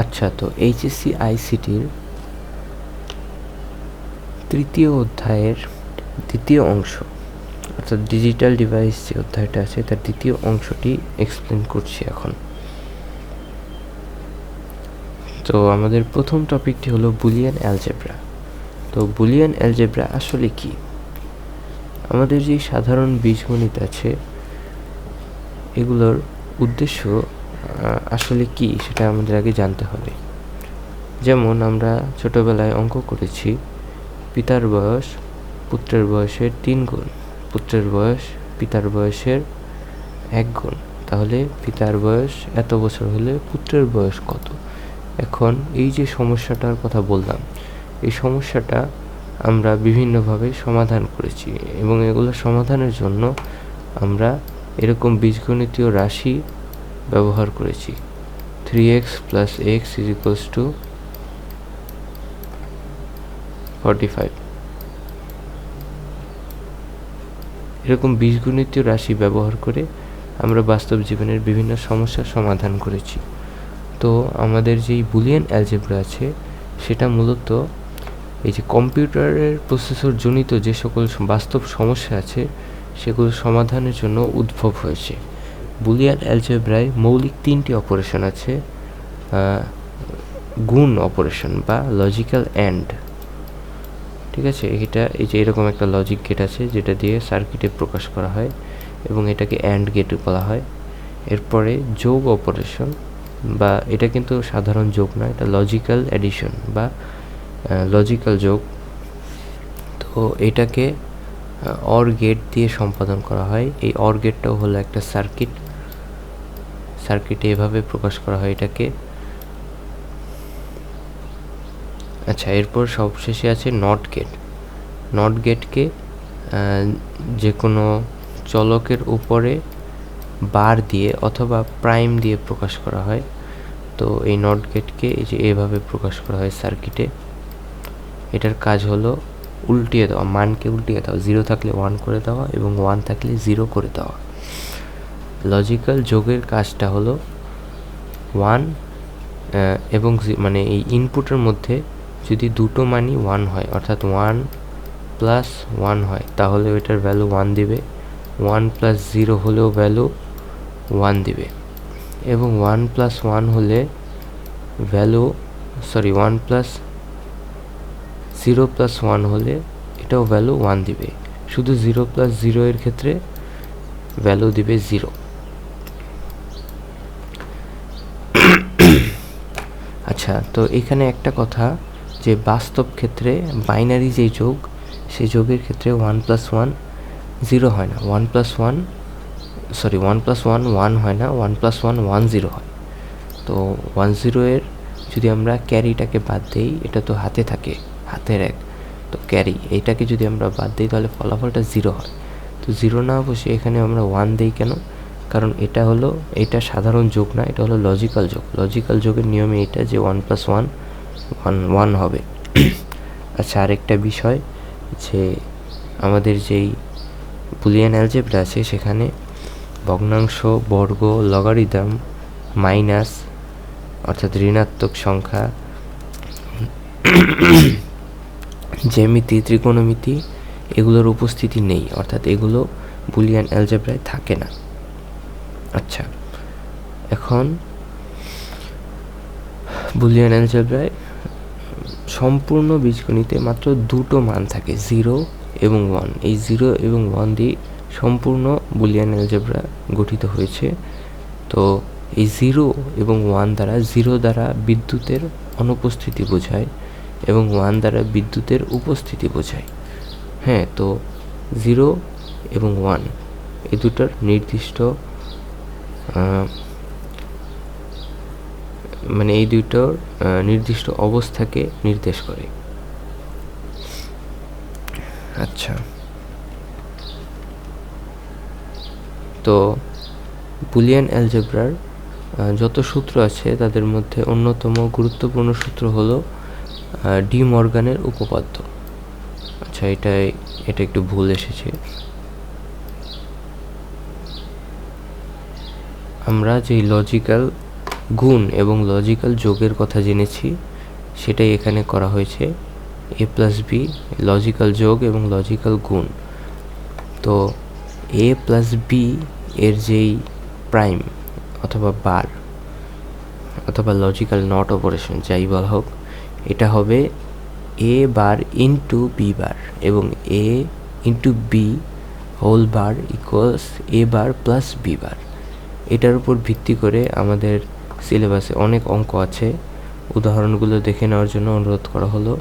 আচ্ছা, তো এইচএসসি আইসিটির তৃতীয় অধ্যায়ের দ্বিতীয় অংশ, অর্থাৎ ডিজিটাল ডিভাইস যে অধ্যায়টা আছে তার দ্বিতীয় অংশটি এক্সপ্লেন করছি এখন। তো আমাদের প্রথম টপিকটি হলো বুলিয়ান অ্যালজেব্রা। তো বুলিয়ান অ্যালজেব্রা আসলে কি? আমাদের যে সাধারণ বীজগণিত আছে এগুলোর উদ্দেশ্য আসলে কি সেটা আমাদের আগে জানতে হবে। যেমন আমরা ছোটবেলায় অঙ্ক করেছি, পিতার বয়স পুত্রের বয়সের 3 গুণ, পুত্রের বয়স পিতার বয়সের 1 গুণ, তাহলে পিতার বয়স এত বছর হলে পুত্রের বয়স কত? এখন এই যে সমস্যাটার কথা বললাম, এই সমস্যাটা আমরা বিভিন্নভাবে সমাধান করেছি এবং এগুলো সমাধানের জন্য আমরা এরকম বীজগণিতীয় রাশি ব্যবহার করেছি। 3x + x = 45। এরকম বীজগণিতীয় রাশি ব্যবহার করে আমরা বাস্তব জীবনের বিভিন্ন সমস্যার সমাধান করেছি। তো আমাদের যেই বুলিয়ান অ্যালজেব্রা আছে সেটা মূলত এই যে কম্পিউটারের প্রসেসর জনিত যে সকল বাস্তব সমস্যা আছে সেগুলো সমাধানের জন্য উদ্ভব হয়েছে। বুলিয়ান অ্যালজেব্রায় মৌলিক 3টি অপারেশন আছে, গুণ অপারেশন বা লজিক্যাল অ্যান্ড। ঠিক আছে, এটা এই যে এরকম একটা লজিক গেট আছে যেটা দিয়ে সার্কিটে প্রকাশ করা হয় এবং এটাকে অ্যান্ড গেট বলা হয়। এরপরে যোগ অপারেশন, বা এটা কিন্তু সাধারণ যোগ না, এটা লজিক্যাল অ্যাডিশন বা লজিক্যাল যোগ। তো এটাকে অর গেট দিয়ে সম্পাদন করা হয়। এই অর গেটটাও হলো একটা সার্কিটে এভাবে প্রকাশ করা হয় এটাকে। আচ্ছা, এরপর সবশেষে আছে নট গেট। নট গেটকে যে কোনো চলকের উপরে বার দিয়ে অথবা প্রাইম দিয়ে প্রকাশ করা হয়। তো এই নট গেটকে এই যে এভাবে প্রকাশ করা হয় সার্কিটে। এটার কাজ হলো উল্টিয়ে দেওয়া, মানকে উল্টিয়ে দেওয়া, 0 থাকলে 1 করে দেওয়া এবং 1 থাকলে 0 করে দেওয়া। লজিক্যাল যোগের কাজটা হলো 1 এবং মানে এই ইনপুটের মধ্যে যদি দুটো মানই 1 হয়, অর্থাৎ 1 + 1 হয়, তাহলে ওইটার ভ্যালু 1 দিবে। 1 + 0 হলেও ভ্যালু 1 দিবে এবং 1 + 1 হলে ভ্যালু 1 + 0 + 1 হলে এটাও ভ্যালু 1 দিবে। শুধু 0 + 0 এর ক্ষেত্রে ভ্যালু দিবে 0। আচ্ছা, তো এখানে একটা কথা যে বাস্তব ক্ষেত্রে বাইনারি যে যোগ, সেই যোগের ক্ষেত্রে 1 + 1 0 হয় না, 1 + 1 1 হয় না, 1 + 1 1 0 হয়। তো 1 0 এর যদি আমরা ক্যারিটাকে বাদ দিই, এটা তো হাতে থাকে, হাতের 1, তো ক্যারি এইটাকে যদি আমরা বাদ দিই তাহলে ফলাফলটা 0 হয়। তো 0 না বসে এখানে আমরা 1 দিই কেন? কারণ এটা সাধারণ যোগ না, এটা হলো লজিক্যাল যোগ। লজিক্যাল যোগের নিয়মে এটা যে 1 + 1 1 হবে। আচ্ছা, আরেকটা বিষয় যে আমাদের যেই বুলিয়ান অ্যালজেব্রা আছে সেখানে ভগ্নাংশ, বর্গ, লগারিদম, মাইনাস অর্থাৎ ঋণাত্মক সংখ্যা, জ্যামিতি, ত্রিকোণমিতি এগুলোর উপস্থিতি নেই, অর্থাৎ এগুলো বুলিয়ান অ্যালজেব্রায় থাকে না। আচ্ছা, এখন বুলিয়ান অ্যালজেব্রায় সম্পূর্ণ বীজগণিতে মাত্র দুটো মান থাকে, 0 এবং 1। এই 0 এবং 1 দিয়ে সম্পূর্ণ বুলিয়ান অ্যালজেব্রা গঠিত হয়েছে। তো এই 0 এবং 1 দ্বারা 0 দ্বারা বিদ্যুতের অনুপস্থিতি বোঝায় এবং 1 দ্বারা বিদ্যুতের উপস্থিতি বোঝায়। হ্যাঁ, তো 0 এবং 1 এই দুটোর নির্দিষ্ট মানে এই দুটোর নির্দিষ্ট অবস্থাকে নির্দেশ করে। আচ্ছা, তো বুলিয়ান অ্যালজেব্রার যত সূত্র আছে তাদের মধ্যে অন্যতম গুরুত্বপূর্ণ সূত্র হলো ডি মর্গানের উপপাদ্য। আচ্ছা, এটা একটু ভুল এসেছে। আমরা যেই লজিক্যাল গুণ এবং লজিক্যাল যোগের কথা জেনেছি, সেটাই এখানে করা হয়েছে। এ প্লাস বি লজিক্যাল যোগ এবং লজিক্যাল গুণ। তো এ প্লাস বি এর যেই প্রাইম অথবা বার অথবা লজিক্যাল নট অপারেশন যাই বলা হোক, এটা হবে এ বার ইন্টু বি বার, এবং A into B whole bar equals A bar plus B bar. এটার উপর ভিত্তি করে আমাদের সিলেবাসে অনেক অঙ্ক আছে, উদাহরণগুলো দেখে নেওয়ার জন্য অনুরোধ করা হলো।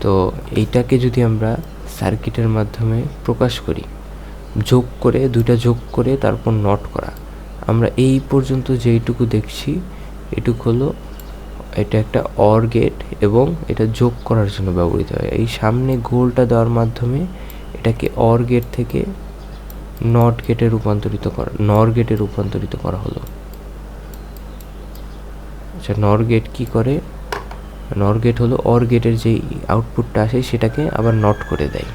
তো এইটাকে যদি আমরা সার্কিটের মাধ্যমে প্রকাশ করি, যোগ করে, দুইটা যোগ করে তারপর নট করা, আমরা এই পর্যন্ত যেইটুকু দেখছি এটুকু হলো, এটা একটা অর গেট এবং এটা যোগ করার জন্য ব্যবহৃত হয়। এই সামনে গোলটা দেওয়ার মাধ্যমে এটাকে অর গেট থেকে নর গেটে রূপান্তরিত করা হলো। আচ্ছা, নর গেট কি করে? নর গেট হলো অর গেটের যে আউটপুটটা আসে সেটাকে আবার নট করে দেয়।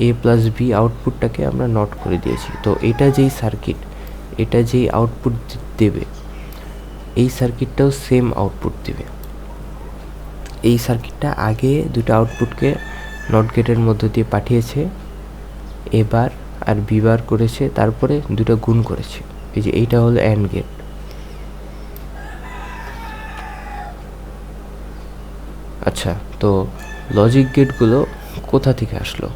এ প্লাস বি আউটপুটটাকে আমরা নট করে দিয়েছি। তো এটা যেই সার্কিট, এটা যেই আউটপুট দেবে, এই সার্কিটটাও সেম আউটপুট দেবে। এই সার্কিটটা আগে দুটো আউটপুটকে নট গেটের মধ্য দিয়ে পাঠিয়েছে, এবার আর বিবার করেছে, তারপরে দুটো গুণ করেছে। এই যে এইটা হলো অ্যান্ড গেট। আচ্ছা, তো লজিক গেটগুলো কোথা থেকে আসলো?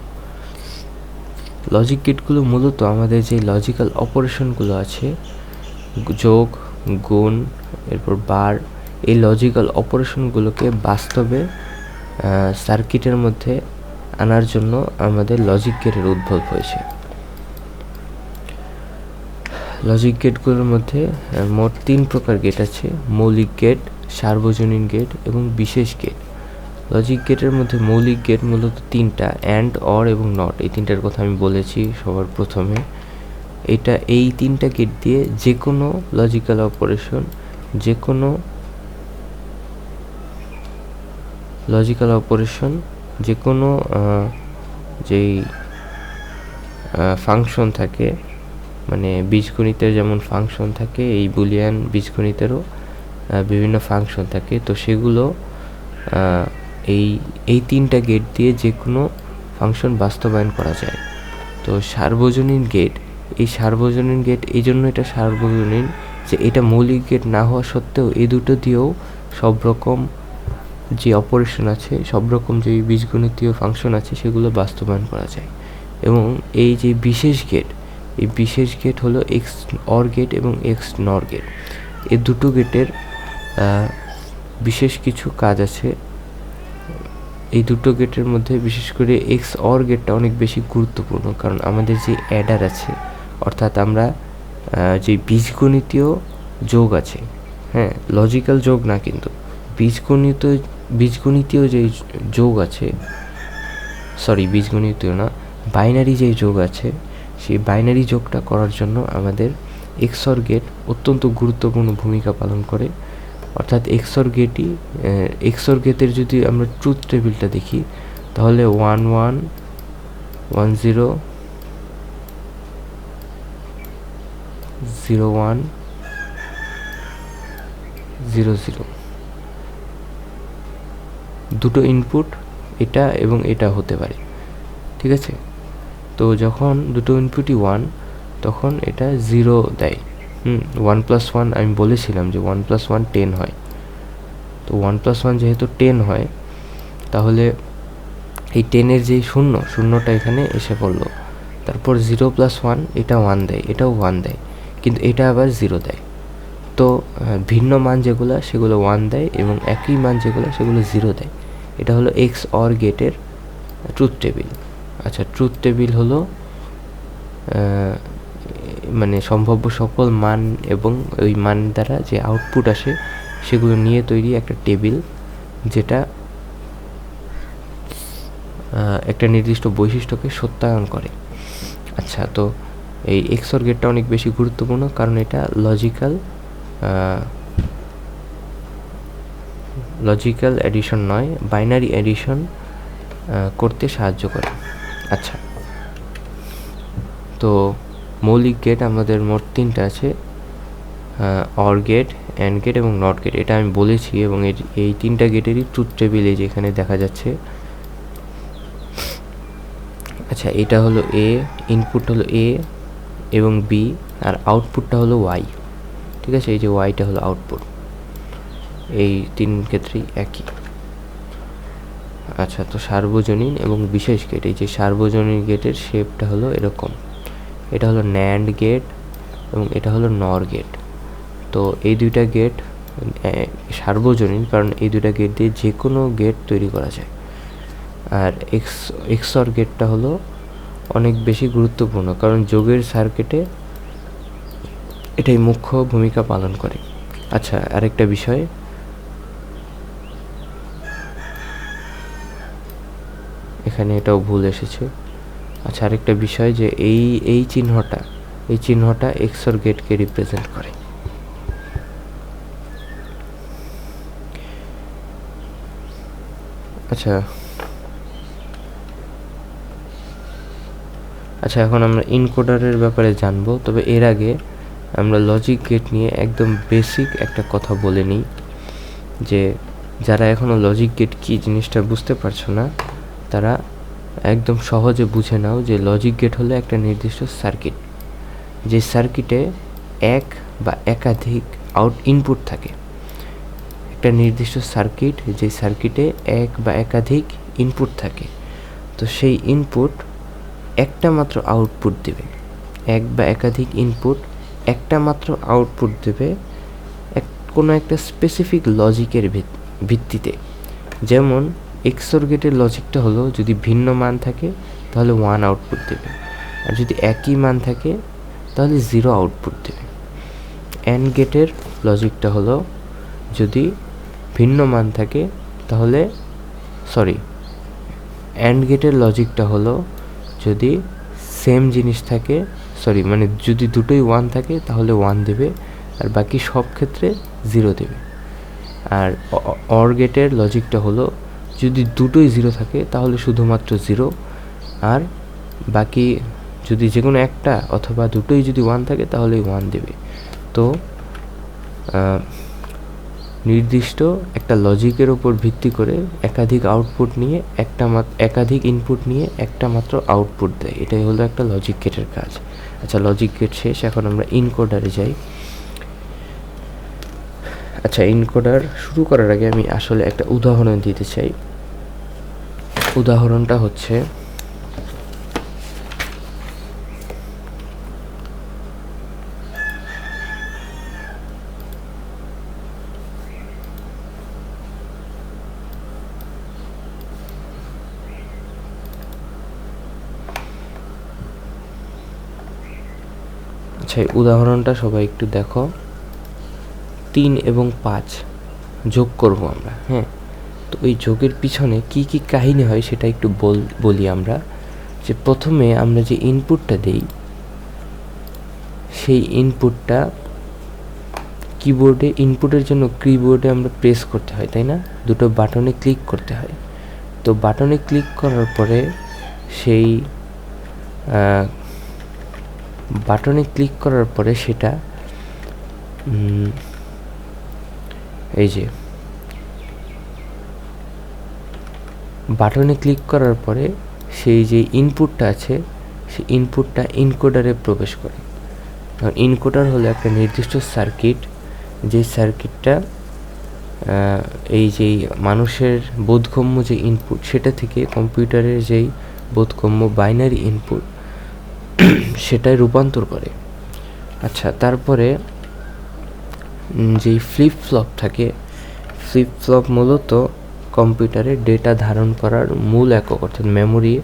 লজিক গেটগুলো মূলত আমাদের যে লজিক্যাল অপারেশনগুলো আছে, যোগ, গুণ, এরপর বার, এই লজিক্যাল অপারেশনগুলোকে বাস্তবে সার্কিটের মধ্যে আনার জন্য আমাদের লজিক গেটের উদ্ভব হয়েছে। লজিক গেটগুলোর মধ্যে মোট 3 প্রকার গেট আছে: মৌলিক গেট, সার্বজনীন গেট এবং বিশেষ গেট। লজিক গেটের মধ্যে মৌলিক গেট মূলত 3টা, অ্যান্ড, অর এবং নট। এই 3টার কথা আমি বলেছি সবার প্রথমে। এই 3টা গেট দিয়ে যে কোনো লজিক্যাল অপারেশন, যে কোনো যেই ফাংশন থাকে, মানে বীজগণিতের যেমন ফাংশন থাকে, এই বুলিয়ান বীজগণিতেরও বিভিন্ন ফাংশন থাকে। তো সেগুলো এই 3টা গেট দিয়ে যে কোনো ফাংশন বাস্তবায়ন করা যায়। তো সার্বজনীন গেট, এই জন্য এটা সার্বজনীন যে এটা মৌলিক গেট না হওয়া সত্ত্বেও এই দুটো দিয়েও সব রকম যে অপারেশন আছে, সব রকম যে বীজগণিতীয় ফাংশন আছে, সেগুলো বাস্তবায়ন করা যায়। এবং এই যে বিশেষ গেট হলো এক্স অর গেট এবং এক্স নর গেট। এই দুটো গেটের বিশেষ কিছু কাজ আছে। এই দুটো গেটের মধ্যে বিশেষ করে এক্স অর গেটটা অনেক বেশি গুরুত্বপূর্ণ, কারণ আমাদের যে অ্যাডার আছে, অর্থাৎ আমরা যে বীজগণিতীয় যোগ আছে, হ্যাঁ, লজিক্যাল যোগ না, কিন্তু বীজগণিতীয় যে যোগ আছে, বীজগণিতীয় না, বাইনারি যে যোগ আছে, সেই বাইনারি যোগটা করার জন্য আমাদের এক্সঅর গেট অত্যন্ত গুরুত্বপূর্ণ ভূমিকা পালন করে। অর্থাৎ এক্সঅর গেটের যদি আমরা ট্রুথ টেবিলটা দেখি, তাহলে 1 1 1 0 0 1 0 0 দুটো ইনপুট এটা এবং এটা হতে পারে, ঠিক আছে? তো যখন দুটো ইনপুটই 1, তখন এটা 0 দেয়। 1 + 1 আমি বলেছিলাম যে 1 + 1 10 হয়। তো 1 + 1 যেহেতু 10 হয়, তাহলে এই 10-এর যেই শূন্যটা এখানে এসে পড়লো। তারপর 0 + 1 এটা 1 দেয়, এটাও 1 দেয়, কিন্তু এটা আবার 0 দেয়। তো ভিন্ন মান যেগুলো সেগুলো 1 দেয়, এবং একই মান যেগুলো সেগুলো 0 দেয়। এটা হলো এক্স অর গেটের ট্রুথ টেবিল। আচ্ছা, ট্রুথ টেবিল হলো মানে সম্ভাব্য সকল মান এবং ওই মান দ্বারা যে আউটপুট আসে সেগুলো নিয়ে তৈরি একটা টেবিল, যেটা একটা নির্দিষ্ট বৈশিষ্ট্যকে সত্যায়ন করে। আচ্ছা, তো এই এক্সঅর গেটটা অনেক বেশি গুরুত্বপূর্ণ, কারণ এটা লজিক্যাল অ্যাডিশন নয়, বাইনারি অ্যাডিশন করতে সাহায্য করে। আচ্ছা, তো মৌলিক গেট আমাদের মোট 3টা আছে: অর গেট, অ্যান্ড গেট এবং নট গেট, এটা আমি বলেছি। এবং এই তিনটা গেটেরই ট্রুথ টেবিল এই যে এখানে দেখা যাচ্ছে। আচ্ছা, এটা হলো এ, ইনপুট হলো এ এবং বি, আর আউটপুটটা হলো ওয়াই। ঠিক আছে, এই যে ওয়াইটা হলো আউটপুট। এই তিন ক্ষেত্রেই একই। আচ্ছা, তো সার্বজনীন এবং বিশেষ গেট, এই যে সার্বজনীন গেটের শেপটা হলো এরকম। এটা হলো ন্যান্ড গেট এবং এটা হলো নর গেট। তো এই দুইটা গেট সার্বজনীন, কারণ এই দুইটা গেট দিয়ে যে কোনো গেট তৈরি করা যায়। আর এক্সঅর গেটটা হলো অনেক বেশি গুরুত্বপূর্ণ, কারণ যোগের সার্কিটে এটাই মুখ্য ভূমিকা পালন করে। আচ্ছা, আরেকটা বিষয়, এখানে এটাও ভুল এসেছে। আচ্ছা, আরেকটা বিষয় যে এই চিহ্নটা এক্সঅর গেটকে রিপ্রেজেন্ট করে। আচ্ছা, এখন আমরা ইনকোডারের ব্যাপারে জানবো। তবে এর আগে আমরা লজিক গেট নিয়ে একদম বেসিক একটা কথা বলে নিই, যে যারা এখনও লজিক গেট কী জিনিসটা বুঝতে পারছো না, তারা একদম সহজে বুঝে নাও যে লজিক গেট হলো একটা নির্দিষ্ট সার্কিট, যে সার্কিটে এক বা একাধিক ইনপুট থাকে। একটা নির্দিষ্ট সার্কিট, যে সার্কিটে এক বা একাধিক ইনপুট থাকে, তো সেই ইনপুট একটা মাত্র আউটপুট দেবে। এক বা একাধিক ইনপুট একটা মাত্র আউটপুট দেবে কোনো একটা স্পেসিফিক লজিকের ভিত্তিতে। যেমন এক্সঅর গেটের লজিকটা হলো, যদি ভিন্ন মান থাকে তাহলে 1 আউটপুট দেবে, আর যদি একই মান থাকে তাহলে 0 আউটপুট দেবে। অ্যান্ড গেটের লজিকটা হলো, যদি ভিন্ন মান থাকে তাহলে অ্যান্ড গেটের লজিকটা হলো, যদি সেম জিনিস থাকে, মানে যদি দুটোই 1 থাকে তাহলে 1 দেবে, আর বাকি সব ক্ষেত্রে 0 দেবে। আর অর গেটের লজিকটা হলো, যদি দুটোই 0 থাকে তাহলে শুধুমাত্র 0, আর বাকি যদি যে কোনো একটা অথবা দুটোই যদি 1 থাকে তাহলে 1 দেবে। তো নির্দিষ্ট একটা লজিকের উপর ভিত্তি করে একাধিক ইনপুট নিয়ে একটা মাত্র আউটপুট দেয়। এটাই হলো একটা লজিক গেটের কাজ। আচ্ছা, লজিক গেট শেষ, এখন আমরা ইনকোডারে যাই। আচ্ছা, ইনকোডার শুরু করার আগে আমি আসলে একটা উদাহরণ দিতে চাই। উদাহরণটা হচ্ছে, আচ্ছা, উদাহরণটা সবাই একটু দেখো। 3 এবং 5 যোগ করব আমরা। হ্যাঁ, তো এই যোগের পিছনে কি কি কাহিনী হয় সেটা একটু বলি আমরা। যে প্রথমে আমরা যে ইনপুটটা দেই, সেই ইনপুটটা ইনপুটের জন্য কিবোর্ডে আমরা প্রেস করতে হয়, তাই না? দুটো বাটনে ক্লিক করতে হয়। তো বাটনে ক্লিক করার পরে সেটা এই যে বাটনে ক্লিক করার পরে সেই যে ইনপুটটা আছে, সেই ইনপুটটা ইনকোডারে প্রবেশ করে। ইনকোডার হলো একটা নির্দিষ্ট সার্কিট, যে সার্কিটটা এই যেই মানুষের বোধগম্য যে ইনপুট, সেটা থেকে কম্পিউটারের যেই বোধগম্য বাইনারি ইনপুট সেটাই রূপান্তর করে। আচ্ছা, তারপরে যেই ফ্লিপ ফ্লপ থাকে, ফ্লিপ ফ্লপ মূলত কম্পিউটারে ডেটা ধারণ করার মূল একক, অর্থাৎ মেমোরি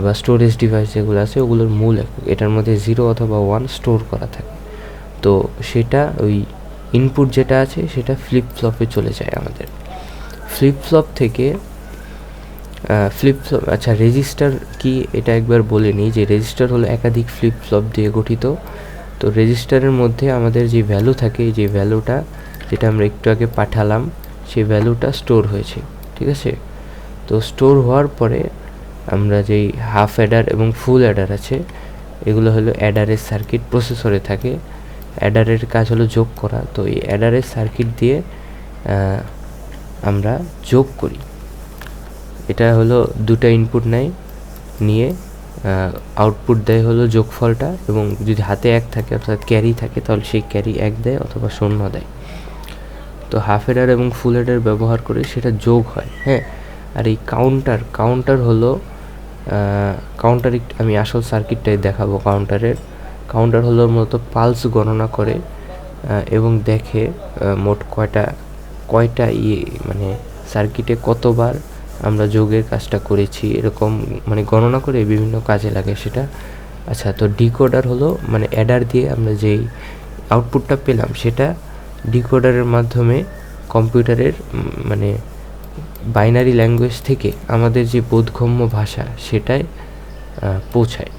বা স্টোরেজ ডিভাইস যেগুলো আছে ওগুলোর মূল একক। এটার মধ্যে 0 অথবা 1 স্টোর করা থাকে। তো সেটা ওই ইনপুট যেটা আছে সেটা ফ্লিপ ফ্লপে চলে যায় আমাদের। ফ্লিপ ফ্লপ থেকে আচ্ছা, রেজিস্টার কি এটা একবার বলে নিই। যে রেজিস্টার হলো একাধিক ফ্লিপ ফ্লপ দিয়ে গঠিত। তো রেজিস্টারের মধ্যে আমাদের যে ভ্যালু থাকে, যে ভ্যালুটা যেটা আমরা একটু আগে পাঠালাম, সেই ভ্যালুটা স্টোর হয়েছে। ঠিক আছে, তো স্টোর হওয়ার পরে আমরা যেই হাফ অ্যাডার এবং ফুল অ্যাডার আছে, এগুলো হলো অ্যাডারের সার্কিট প্রসেসরে থাকে। অ্যাডারের কাজ হলো যোগ করা। তো এই অ্যাডারের সার্কিট দিয়ে আমরা যোগ করি। এটা হলো দুটা ইনপুট নেয়, নিয়ে আউটপুট দেয় হলো যোগফলটা, এবং যদি হাতে 1 থাকে অর্থাৎ ক্যারি থাকে তাহলে সেই ক্যারি 1 দেয় অথবা 0 দেয়। তো হাফ অ্যাডার এবং ফুল অ্যাডার ব্যবহার করে সেটা যোগ হয়। হ্যাঁ, আর এই কাউন্টার হলো কাউন্টার, আমি আসল সার্কিটটাই দেখাবো। কাউন্টার হলো মূলত পালস গণনা করে এবং দেখে মোট কয়টা মানে সার্কিটে কতবার আমরা যোগের কাজটা করেছি, এরকম মানে গণনা করে বিভিন্ন কাজে লাগে সেটা। আচ্ছা, তো ডিকোডার হলো মানে অ্যাডার দিয়ে আমরা যেই আউটপুটটা পেলাম সেটা ডিকোডারের মাধ্যমে কম্পিউটারের মানে বাইনারি ল্যাঙ্গুয়েজ থেকে আমাদের যে বোধগম্য ভাষা সেটায় পৌঁছায়।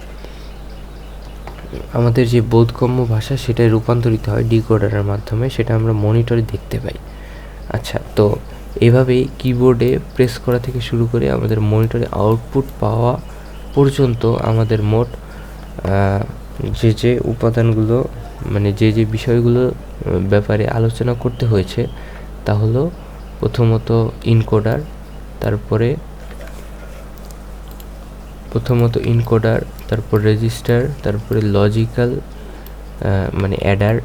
আমাদের যে বোধগম্য ভাষা সেটায় রূপান্তরিত হয় ডিকোডারের মাধ্যমে, সেটা আমরা মনিটরে দেখতে পাই। আচ্ছা, তো এভাবেই কিবোর্ডে প্রেস করা থেকে শুরু করে আমাদের মনিটরে আউটপুট পাওয়া পর্যন্ত আমাদের মোট যে উপাদানগুলো মানে যে বিষয়গুলো ব্যাপারে আলোচনা করতে হয়েছে তা হলো প্রথমত ইনকোডার, তারপর রেজিস্টার, তারপরে লজিক্যাল মানে অ্যাডার,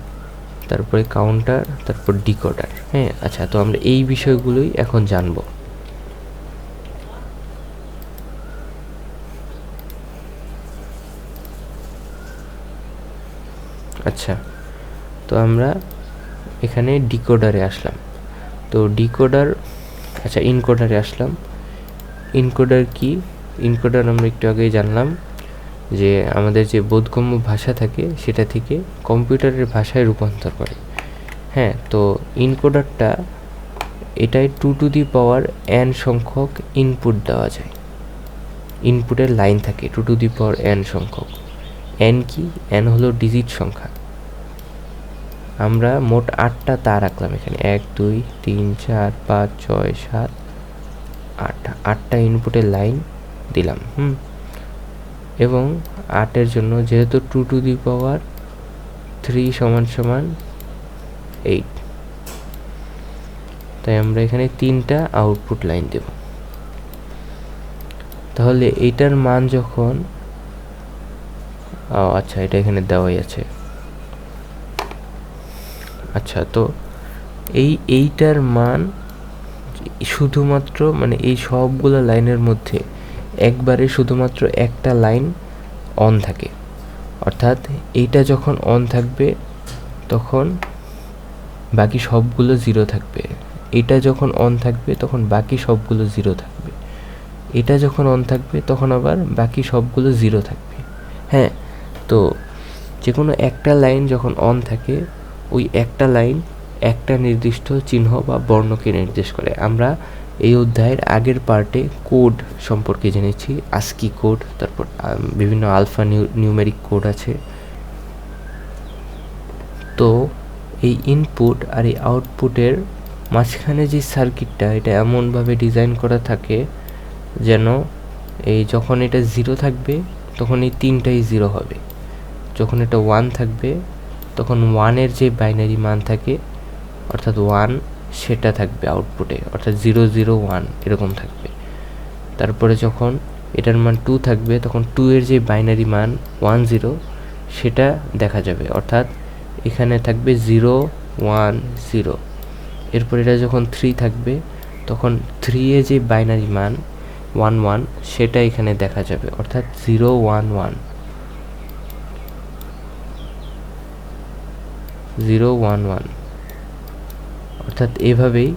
তারপরে কাউন্টার, তারপর ডিকোডার। হ্যাঁ, আচ্ছা, তো আমরা এই বিষয়গুলোই এখন জানব। আচ্ছা, তো আমরা এখানে ডিকোডারে আসলাম। তো ইনকোডারে আসলাম। ইনকোডার কি? ইনকোডার আমরা একটু আগেই জানলাম যে আমাদের যে বোধগম্য ভাষা থাকে সেটা থেকে কম্পিউটারের ভাষায় রূপান্তর করে। হ্যাঁ, তো ইনকোডারটা এটাই 2 টু দি পাওয়ার n সংখ্যক ইনপুট দেওয়া যায়। ইনপুটের লাইন থাকে 2 টু দি পাওয়ার n সংখ্যক। n কি? n হলো ডিজিট সংখ্যা। আমরা মোট 8টা তার রাখলাম এখানে, 1 2 3 4 5 6 7 8টা ইনপুটের লাইন দিলাম। এবং 8-এর জন্য যেহেতু 2 টু দি পাওয়ার 3 সমান 8, তাই আমরা এখানে 3টা আউটপুট লাইন দেব। তাহলে এইটার মান যখন আচ্ছা, এটা এখানে দেওয়াই আছে। আচ্ছা, তো এইটার মান শুধুমাত্র মানে এই সবগুলো লাইনের মধ্যে একবারে শুধুমাত্র একটা লাইন অন থাকে, অর্থাৎ এইটা যখন অন থাকবে তখন বাকি সবগুলো জিরো থাকবে। এটা যখন অন থাকবে তখন বাকি সবগুলো জিরো থাকবে। এটা যখন অন থাকবে তখন আবার বাকি সবগুলো জিরো থাকবে। হ্যাঁ, তো যে কোনো একটা লাইন যখন অন থাকে ওই একটা লাইন একটা নির্দিষ্ট চিহ্ন বা বর্ণকে নির্দেশ করে। আমরা এই অধ্যায়ের আগের পার্টে কোড সম্পর্কে জেনেছি, ASCII কোড, তারপর বিভিন্ন আলফা নিউমেরিক কোড আছে। তো এই ইনপুট আর এই আউটপুটের মাঝখানে যে সার্কিটটা, এটা এমনভাবে ডিজাইন করা থাকে যেন এই যখন এটা 0 থাকবে তখন এই 3টাই 0 হবে, যখন এটা 1 থাকবে তখন 1-এর যে বাইনারি মান থাকে অর্থাৎ 1 সেটা থাকবে আউটপুটে, অর্থাৎ 0 0 1 এরকম থাকবে। তারপরে যখন এটার মান 2 থাকবে তখন 2-এর যে বাইনারি মান 1 0 সেটা দেখা যাবে, অর্থাৎ এখানে থাকবে 0 1 0। এরপর এটা যখন 3 থাকবে তখন 3-এ যে বাইনারি মান 1 1 সেটা এখানে দেখা যাবে, অর্থাৎ 0 1 1 0 1 1, অর্থাৎ এভাবেই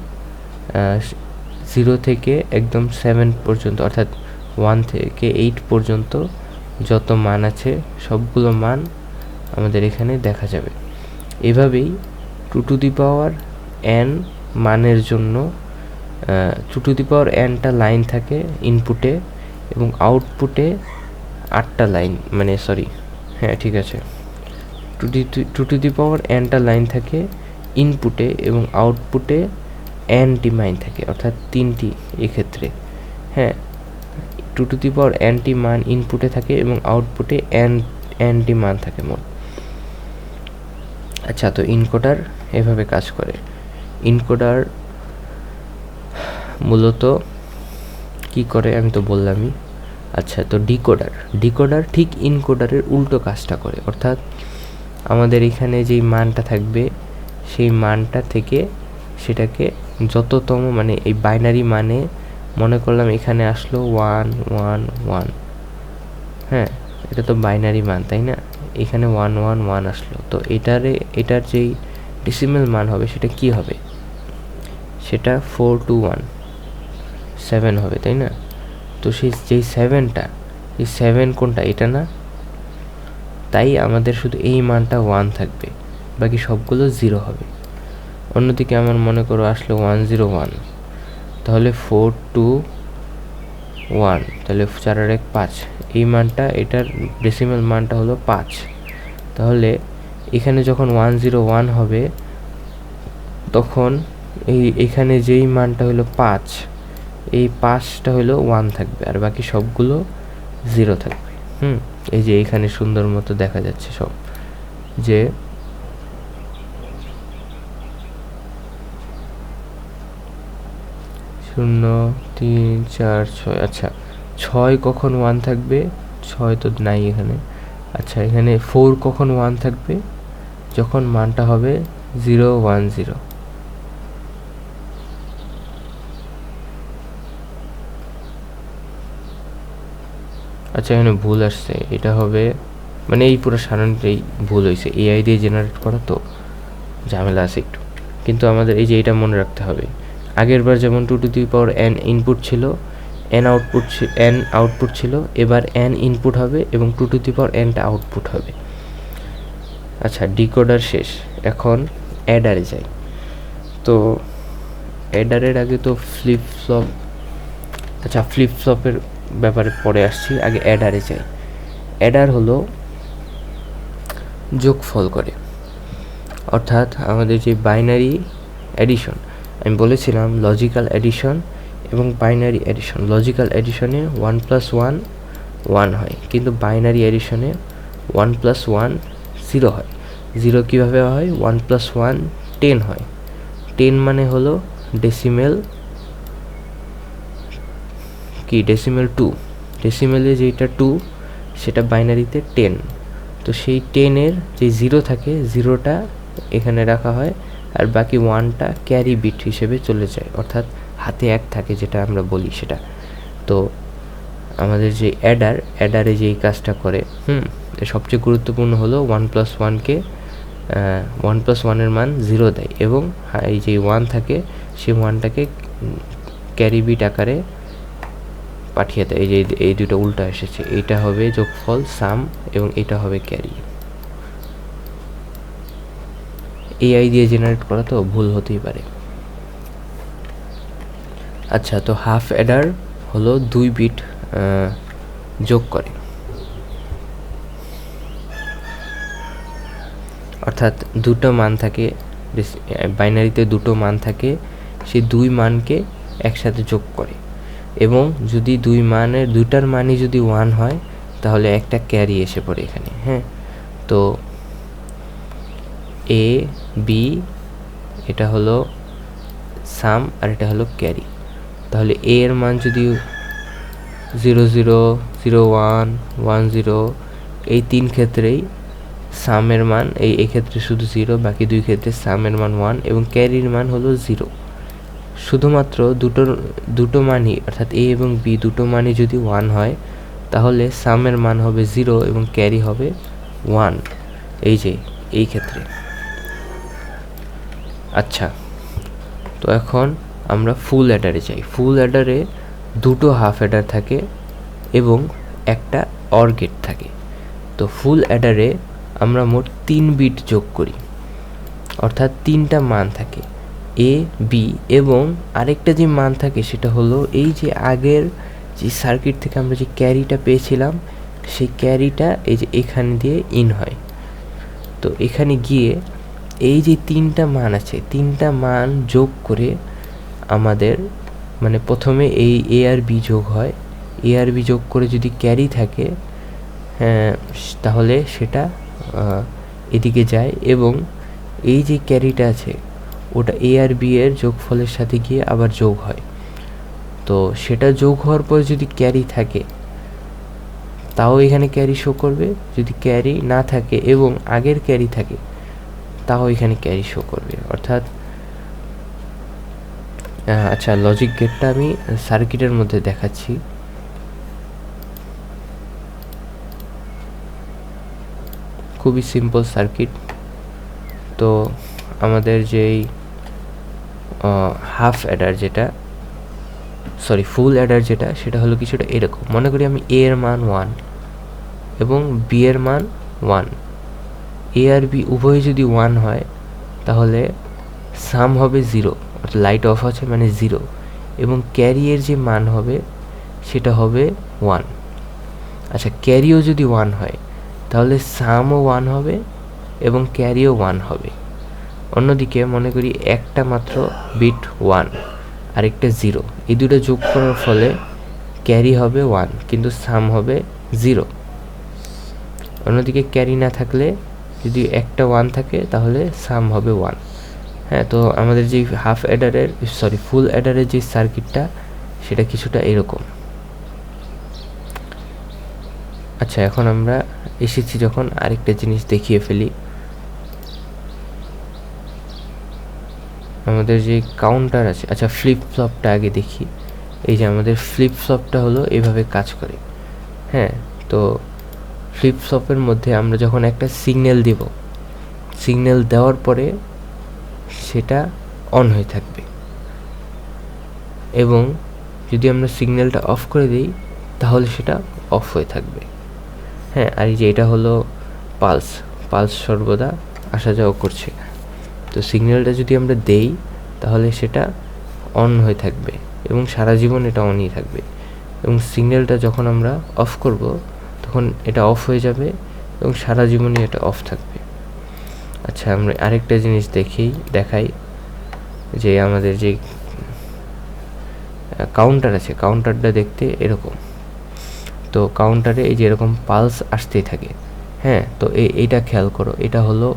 0 থেকে একদম 7 পর্যন্ত, অর্থাৎ 1 থেকে 8 পর্যন্ত যত মান আছে সবগুলো মান আমাদের এখানে দেখা যাবে। এভাবেই 2 টু দি পাওয়ার n মানের জন্য 2 টু দি পাওয়ার nটা লাইন থাকে ইনপুটে এবং আউটপুটে 8টা লাইন, মানে সরি, হ্যাঁ ঠিক আছে, 2 টু দি পাওয়ার nটা লাইন থাকে ইনপুটে এবং আউটপুটে nটি মান থাকে, অর্থাৎ 3টি এক্ষেত্রে। হ্যাঁ, 2 টু দি পাওয়ার nটি মান ইনপুটে থাকে এবং আউটপুটে nটি মান থাকে মোট। আচ্ছা, তো ইনকোডার এভাবে কাজ করে। ইনকোডার মূলত কি করে আমি তো বললামই। আচ্ছা, তো ডিকোডার ঠিক ইনকোডারের উল্টো কাজটা করে, অর্থাৎ আমাদের এখানে যেই মানটা থাকবে সেই মানটা থেকে সেটাকে যততম মানে এই বাইনারি মানে মনে করলাম এখানে আসলো 1 1 1, হ্যাঁ এটা তো বাইনারি মান তাই না, এখানে 1 1 1 আসলো, তো এটার যেই ডেসিমেল মান হবে সেটা কি হবে, সেটা 4 2 1 7 হবে তাই না। তো সেই যেই 7টা, এই 7 কোনটা, এটা না, তাই আমাদের শুধু এই মানটা 1 থাকবে, বাকি সবগুলো 0 হবে। অন্যদিকে আমার মনে করো আসলো 1 0 1, তাহলে 4 2 1, তাহলে 4 আর 1 5, এই মানটা এটার ডেসিমেল মানটা হলো 5। তাহলে এখানে যখন 1 0 1 হবে তখন এখানে যেই মানটা হলো 5, এই 5টা হলো 1 থাকবে আর বাকি সবগুলো 0 থাকবে। এই যে এখানে সুন্দর মতো দেখা যাচ্ছে সব, যে 0 3 4 6। আচ্ছা, 6 কখন 1 থাকবে, 6 তো নাই এখানে। আচ্ছা, এখানে 4 কখন 1 থাকবে, যখন মানটা হবে 0 1 0। আচ্ছা, এখানে ভুল আসছে, এটা হবে মানে এই পুরো সারণীটাই ভুল হয়েছে, এআই দিয়ে জেনারেট করা তো ঝামেলা আছে একটু, কিন্তু আমাদের এই যে এটা মনে রাখতে হবে। আগের বার যেমন 2 to the power n input ছিল, n আউটপুট ছিল, এবার n ইনপুট হবে এবং 2 টু দি পাওয়ার nটা আউটপুট হবে। আচ্ছা, ডিকোডার শেষ, এখন অ্যাডারে যাই। তো অ্যাডারের আগে তো ফ্লিপ ফ্লপ, আচ্ছা ফ্লিপ ফ্লপের ব্যাপারে পরে আসছি, আগে অ্যাডারে যাই। অ্যাডার হলো যোগফল করে, অর্থাৎ আমাদের যে বাইনারি অ্যাডিশন, আমি বলেছিলাম লজিক্যাল অ্যাডিশন এবং বাইনারি অ্যাডিশন। লজিক্যাল অ্যাডিশনে 1 + 1 1 হয়, কিন্তু বাইনারি অ্যাডিশনে 1 + 1 0 হয়। 0 কীভাবে হয়, 1 + 1 10 হয়। 10 মানে হলো ডেসিমেল কি, ডেসিমেল 2, ডেসিমেলে যেটা 2 সেটা বাইনারিতে 10। তো সেই 10-এর যে 0 থাকে, 0টা এখানে রাখা হয় আর বাকি 1টা ক্যারি বিট হিসেবে চলে যায়, অর্থাৎ হাতে 1 থাকে যেটা আমরা বলি সেটা। তো আমাদের যে অ্যাডারে যেই কাজটা করে, সবচেয়ে গুরুত্বপূর্ণ হলো 1 + 1কে 1 + 1-এর মান 0 দেয় এবং এই যে 1 থাকে সেই 1টাকে ক্যারি বিট আকারে পাঠিয়ে দেয়। এই যে এই দুটো উল্টা এসেছে, এইটা হবে যোগফল সাম এবং এটা হবে ক্যারি। এআই দিয়ে জেনারেট করা তো ভুল হতেই পারে। আচ্ছা, তো হাফ অ্যাডার হলো 2 বিট যোগ করে, অর্থাৎ দুটো মান থাকে, বাইনারিতে দুটো মান থাকে, সেই 2 মানকে একসাথে যোগ করে এবং যদি দুটার মানই যদি 1 হয় তাহলে একটা ক্যারি এসে পড়ে এখানে। তো এ বি এটা হলো সাম আর এটা হলো ক্যারি। তাহলে এ এর মান যদি 0 0 0 1 1 0, এই 3 ক্ষেত্রেই সামের মান এই ক্ষেত্রে শুধু 0, বাকি 2 ক্ষেত্রে সামের মান 1 এবং ক্যারির মান হলো 0। শুধুমাত্র দুটো মানই, অর্থাৎ এ এবং বি দুটো মানই যদি 1 হয় তাহলে সামের মান হবে 0 এবং ক্যারি হবে 1, এই যে এই ক্ষেত্রে। আচ্ছা, তো এখন আমরা ফুল অ্যাডারে যাই। ফুল অ্যাডারে দুটো হাফ অ্যাডার থাকে এবং একটা অর গেট থাকে। তো ফুল অ্যাডারে আমরা মোট 3 বিট যোগ করি, অর্থাৎ 3টা মান থাকে এ বি এবং আরেকটা যে মান থাকে সেটা হলো এই যে আগের যে সার্কিট থেকে আমরা যে ক্যারিটা পেয়েছিলাম সেই ক্যারিটা এই যে এখানে দিয়ে ইন হয়। তো এখানে গিয়ে এই যে 3টা মান আছে, 3টা মান যোগ করে আমাদের মানে প্রথমে এই এ আর বি যোগ হয়, এ আর বি যোগ করে যদি ক্যারি থাকে তাহলে সেটা এদিকে যায় এবং এই যে ক্যারিটা আছে ওটা এ আর বি এর যোগফলের সাথে গিয়ে আবার যোগ হয়। তো সেটা যোগ হওয়ার পর যদি ক্যারি থাকে তাও এখানে ক্যারি শো করবে, যদি ক্যারি না থাকে এবং আগের ক্যারি থাকে তাও এখানে ক্যারি শো করবে। অর্থাৎ আচ্ছা, লজিক গেটটা আমি সার্কিটের মধ্যে দেখাচ্ছি। খুবই সিম্পল সার্কিট। তো আমাদের যেই হাফ অ্যাডার যেটা, সরি ফুল অ্যাডার যেটা, সেটা হলো কিছুটা এরকম। মনে করি আমি এ এর মান 1 এবং বি এর মান 1, এ আর বি উভয় যদি 1 হয় তাহলে সাম হবে 0, অর্থাৎ লাইট অফ আছে মানে 0, এবং ক্যারিয়ের যে মান হবে সেটা হবে 1। আচ্ছা, ক্যারিও যদি 1 হয় তাহলে সামও 1 হবে এবং ক্যারিও 1 হবে। অন্যদিকে মনে করি একটা মাত্র বিট 1 আরেকটা 0, এই দুটো যোগ করার ফলে ক্যারি হবে 1 কিন্তু সাম হবে 0। অন্যদিকে ক্যারি না থাকলে যদি একটা 1 থাকে তাহলে সাম হবে 1। হ্যাঁ, তো আমাদের যে হাফ অ্যাডারের ফুল অ্যাডারের যে সার্কিটটা সেটা কিছুটা এরকম। আচ্ছা, এখন আমরা এসেছি যখন আরেকটা জিনিস দেখিয়ে ফেলি। আমাদের যে কাউন্টার আছে, আচ্ছা ফ্লিপ ফ্লপটা আগে দেখি। এই যে আমাদের ফ্লিপ ফ্লপটা হলো এভাবে কাজ করে। হ্যাঁ, তো ফ্লিপ ফ্লপের মধ্যে আমরা যখন একটা সিগন্যাল দিব, সিগন্যাল দেওয়ার পরে সেটা অন হয়ে থাকবে, এবং যদি আমরা সিগন্যালটা অফ করে দিই তাহলে সেটা অফ হয়ে থাকবে। হ্যাঁ, আর এই যে এটা হলো পালস, পালস সর্বদা আসা যাওয়া করছে। তো সিগন্যালটা যদি আমরা দেই তাহলে সেটা অন হয়ে থাকবে এবং সারা জীবন এটা অনই থাকবে, এবং সিগন্যালটা যখন আমরা অফ করব তখন এটা অফ হয়ে যাবে এবং সারা জীবনই এটা অফ থাকবে। আচ্ছা, আমরা আরেকটা জিনিস দেখাই যে আমাদের যে কাউন্টার আছে, কাউন্টারটা দেখতে এরকম। তো কাউন্টারে এই যে এরকম পালস আসতেই থাকে। হ্যাঁ, তো এইটা খেয়াল করো, এটা হলো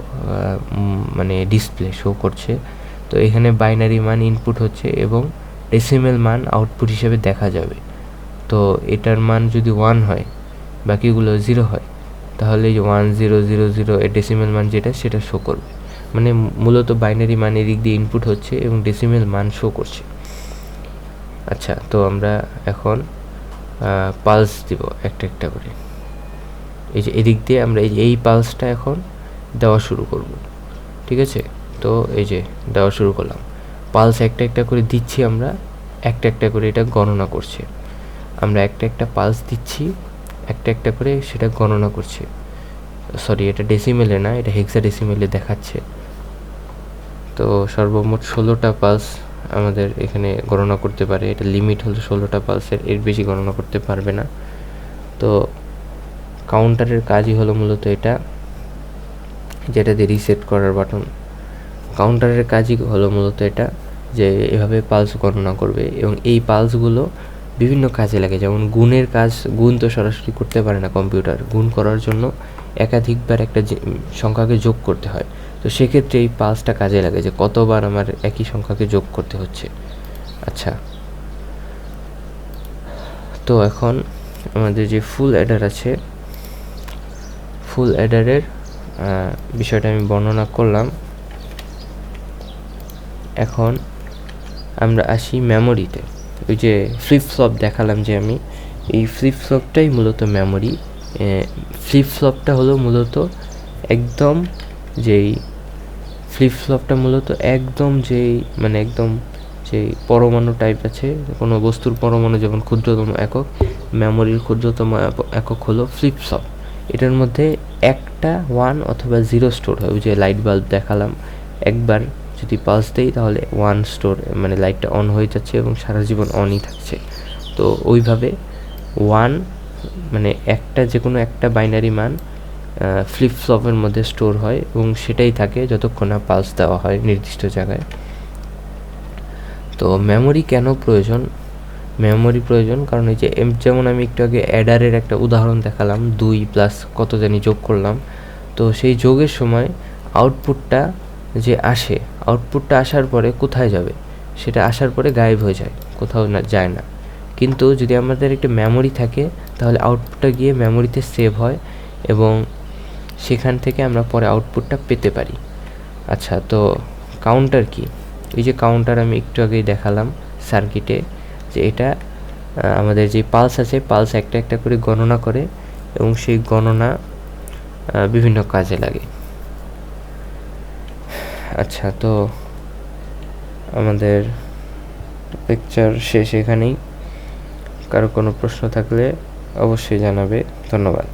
মানে ডিসপ্লে শো করছে। তো এখানে বাইনারি মান ইনপুট হচ্ছে এবং ডেসিমেল মান আউটপুট হিসেবে দেখা যাবে। তো এটার মান যদি 1 হয়, বাকিগুলো 0 হয়, তাহলে এই যে 1 0 0 0 এর ডেসিমেল মান যেটা সেটা শো করবে। মানে মূলত বাইনারি মান এদিক দিয়ে ইনপুট হচ্ছে এবং ডেসিমেল মান শো করছে। আচ্ছা, তো আমরা এখন পালস দিব একটা একটা করে। এই যে এদিক দিয়ে আমরা এই পালসটা এখন দেওয়া শুরু করব, ঠিক আছে? তো এই যে দেওয়া শুরু করলাম, পালস একটা একটা করে দিচ্ছি, আমরা একটা একটা করে এটা গণনা করছে। আমরা একটা একটা পালস দিচ্ছি, একটা একটা করে সেটা গণনা করছে। সরি, এটা ডেসিমেলে না, এটা হেক্সাডেসিমেলে দেখাচ্ছে। তো সর্বমোট 16টা পালস আমাদের এখানে গণনা করতে পারে। এটা লিমিট হলো 16টা পালসের, এর বেশি গণনা করতে পারবে না। তো কাউন্টারের কাজই হলো মূলত এটা, যেটা দিয়ে রিসেট করার বাটন। কাউন্টারের কাজই হলো মূলত এটা, যে এভাবে পালস গণনা করবে এবং এই পালসগুলো বিভিন্ন কাজে লাগে। যেমন গুণের কাজ, গুণ তো সরাসরি করতে পারে না কম্পিউটার, গুণ করার জন্য একাধিকবার একটা সংখ্যাকে যোগ করতে হয়। তো সেক্ষেত্রে এই পালসটা কাজে লাগে, যে কতবার আমার একই সংখ্যাকে যোগ করতে হচ্ছে। আচ্ছা, তো এখন আমাদের যে ফুল অ্যাডার আছে, ফুল অ্যাডারের বিষয়টা আমি বর্ণনা করলাম। এখন আমরা আসি মেমোরিতে। ওই যে ফ্লিপ ফ্লপ দেখালাম যে আমি, এই ফ্লিপ ফ্লপটাই মূলত মেমোরি। ফ্লিপ ফ্লপটা হলো মূলত একদম যেই ফ্লিপ ফ্লপটা মূলত একদম যেই মানে একদম যেই পরমাণু টাইপ আছে, কোনো বস্তুর পরমাণু যেমন ক্ষুদ্রতম একক, মেমোরির ক্ষুদ্রতম একক হলো ফ্লিপ ফ্লপ। এটার মধ্যে একটা 1 অথবা 0 স্টোর হয়। ওই যে লাইট বাল্ব দেখালাম, একবার যদি পালস দেই তাহলে 1 স্টোর, মানে লাইটটা অন হয়ে যাচ্ছে এবং সারা জীবন অনই থাকছে। তো ওইভাবে 1 মানে একটা যে কোনো একটা বাইনারি মান ফ্লিপ ফ্লপের মধ্যে স্টোর হয় এবং সেটাই থাকে যতক্ষণ না পালস দেওয়া হয় নির্দিষ্ট জায়গায়। তো মেমোরি কেন প্রয়োজন? মেমোরি প্রয়োজন কারণ এই যে যেমন আমি একটু আগে অ্যাডারের একটা উদাহরণ দেখালাম, 2 প্লাস কত জানি যোগ করলাম। তো সেই যোগের সময় আউটপুটটা যে আসে, আউটপুটটা আসার পরে কোথায় যাবে, সেটা আসার পরে গায়েব হয়ে যায়, কোথাও না যায় না। কিন্তু যদি আমাদের একটা মেমোরি থাকে তাহলে আউটপুটটা গিয়ে মেমোরিতে সেভ হয় এবং সেখান থেকে আমরা পরে আউটপুটটা পেতে পারি। আচ্ছা, তো কাউন্টার কি? এই যে কাউন্টার আমি একটু আগেই দেখালাম সার্কিটে, যে এটা আমাদের যে পালস আছে, পালস একটা একটা করে গণনা করে এবং সেই গণনা বিভিন্ন কাজে লাগে। আচ্ছা, তো আমাদের লেকচার শেষ এখানেই। কারো কোনো প্রশ্ন থাকলে অবশ্যই জানাবে। ধন্যবাদ।